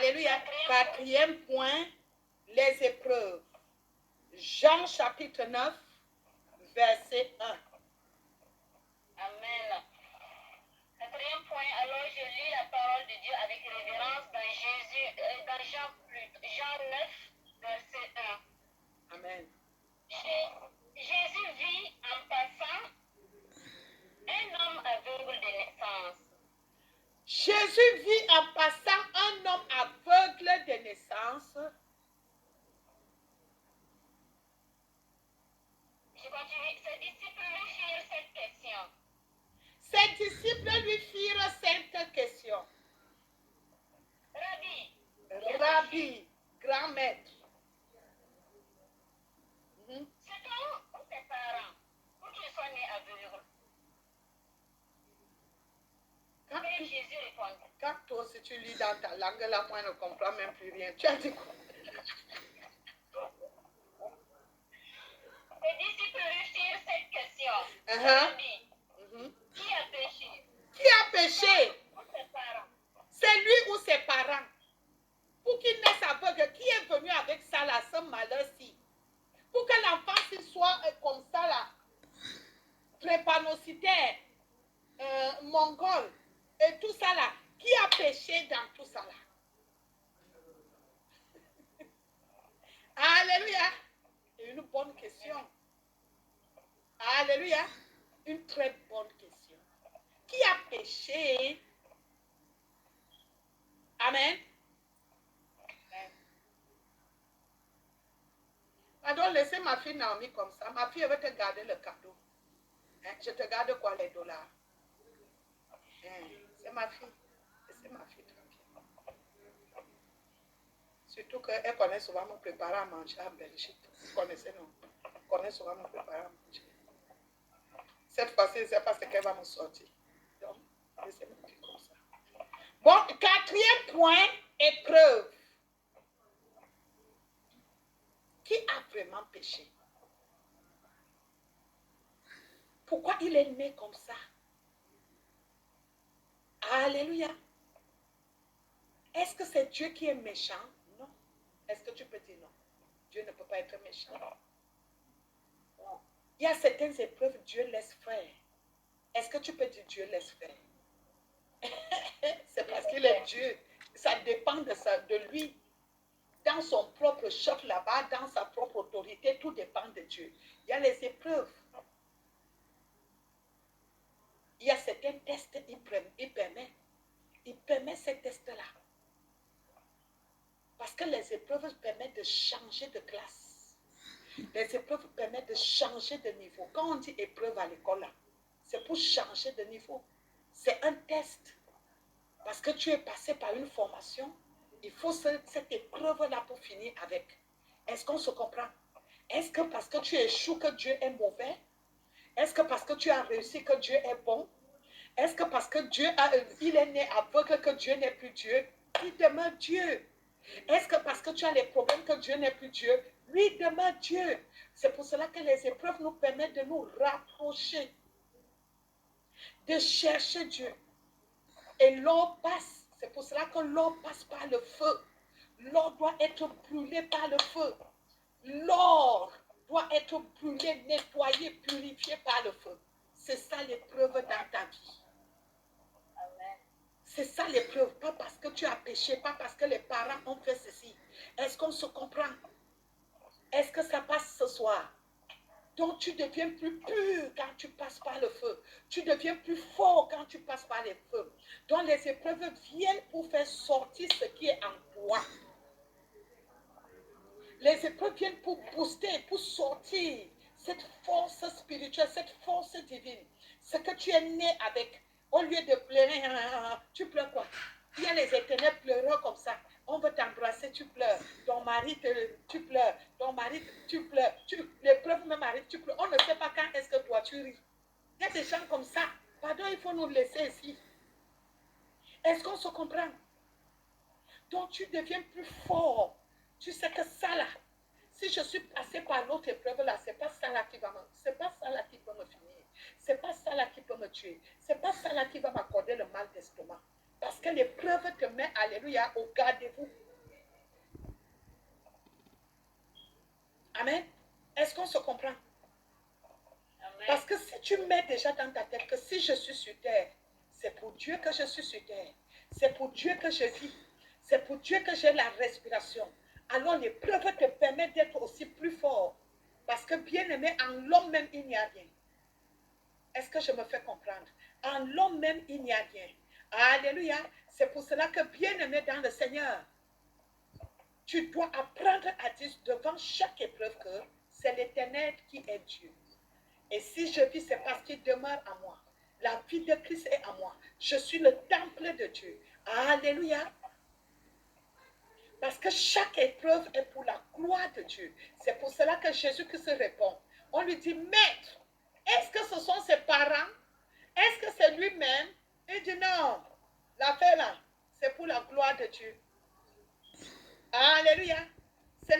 Alléluia. Quatrième point, les épreuves. Jean chapitre 9, verset 1. Amen. Quatrième point, alors je lis la parole de Dieu avec révérence dans Jean 9, verset 1. Amen. Jésus vit en passant un homme aveugle de naissance. Jésus vit en passant un homme aveugle de naissance. Je continue. Ses disciples lui firent cette question. Ses disciples lui firent cette question. Rabbi, grand maître. C'est toi ou tes parents pour qu'ils soient nés aveugles? Et Jésus répondit. Quand toi, si tu lis dans ta langue, là, moi, je ne comprends même plus rien. Tu as dit quoi? Les disciples lui firent cette question. Rabbi, Qui a péché? qui a péché? Ou ses parents? C'est lui ou ses parents? Pour qu'il naisse aveugle, qui est venu avec ça, là, ce malheur-ci? Pour que l'enfant soit comme ça, là, drépanocytaire, mongol, et tout ça, là. Qui a péché dans tout ça, là? Alléluia. Une bonne question. Alléluia. Une très bonne question. Qui a péché? Amen. Pardon, laissez ma fille Naomi comme ça. Ma fille veut te garder le cadeau. Hein? Je te garde quoi, les dollars? Hein? C'est ma fille. Laissez ma fille tranquille. Surtout qu'elle connaît souvent me préparer à manger en Belgique. Vous connaissez, non? Elle connaît souvent me préparer à manger. Cette fois-ci, je ne sais pas ce qu'elle va me sortir. Donc, laissez ma fille comme ça. Bon, quatrième point, épreuve. Qui a vraiment péché? Pourquoi il est né comme ça? Alléluia. Est-ce que c'est Dieu qui est méchant? Non. Est-ce que tu peux dire non? Dieu ne peut pas être méchant. Non. Il y a certaines épreuves, Dieu laisse faire. Est-ce que tu peux dire Dieu laisse faire? C'est parce qu'il est Dieu. Ça dépend de lui. Dans son propre chef là-bas, dans sa propre autorité, tout dépend de Dieu. Il y a les épreuves. Il y a certains tests, il permet ces tests-là. Parce que les épreuves permettent de changer de classe. Les épreuves permettent de changer de niveau. Quand on dit épreuve à l'école, là, c'est pour changer de niveau. C'est un test. Parce que tu es passé par une formation, il faut cette épreuve-là pour finir avec. Est-ce qu'on se comprend? Est-ce que parce que tu échoues que Dieu est mauvais? Est-ce que parce que tu as réussi que Dieu est bon? Est-ce que parce que il est né aveugle que Dieu n'est plus Dieu? Il demeure Dieu. Est-ce que parce que tu as les problèmes que Dieu n'est plus Dieu? Lui demeure Dieu. C'est pour cela que les épreuves nous permettent de nous rapprocher, de chercher Dieu. Et l'or passe. C'est pour cela que l'or passe par le feu. L'or doit être brûlé par le feu. L'or doit être brûlé, nettoyé, purifié par le feu. C'est ça l'épreuve dans ta vie. C'est ça l'épreuve. Pas parce que tu as péché, pas parce que les parents ont fait ceci. Est-ce qu'on se comprend? Est-ce que ça passe ce soir? Donc tu deviens plus pur quand tu passes par le feu. Tu deviens plus fort quand tu passes par les feux. Donc les épreuves viennent pour faire sortir ce qui est en toi. Les épreuves viennent pour booster, pour sortir cette force spirituelle, cette force divine. Ce que tu es né avec, au lieu de pleurer, tu pleures quoi? Il y a les éternels pleureurs comme ça. On veut t'embrasser, tu pleures. Ton mari, tu pleures. Ton mari, tu pleures. L'épreuve même arrive, tu pleures. On ne sait pas quand est-ce que toi, tu ris. Il y a des gens comme ça. Pardon, il faut nous laisser ici. Est-ce qu'on se comprend? Donc, tu deviens plus fort. Tu sais que ça là, si je suis passé par l'autre épreuve là, c'est pas ça là qui va c'est pas ça là qui peut me finir. C'est pas ça là qui peut me tuer. C'est pas ça là qui va m'accorder le mal d'estomac. Parce que l'épreuve te met, alléluia, au gardez-vous. Amen. Est-ce qu'on se comprend? Parce que si tu mets déjà dans ta tête que si je suis sur terre, c'est pour Dieu que je suis sur terre. C'est pour Dieu que je vis. C'est pour Dieu que j'ai la respiration. Alors l'épreuve te permet d'être aussi plus fort. Parce que bien aimé, en l'homme même, il n'y a rien. Est-ce que je me fais comprendre? En l'homme même, il n'y a rien. Alléluia. C'est pour cela que bien aimé dans le Seigneur, tu dois apprendre à dire devant chaque épreuve que c'est l'Éternel qui est Dieu. Et si je vis, c'est parce qu'il demeure en moi. La vie de Christ est en moi. Je suis le temple de Dieu. Alléluia. Parce que chaque épreuve est pour la gloire de Dieu. C'est pour cela que Jésus-Christ répond. On lui dit, Maître, est-ce que ce sont ses parents? Est-ce que c'est lui-même? Il dit non. L'affaire là, c'est pour la gloire de Dieu. Alléluia.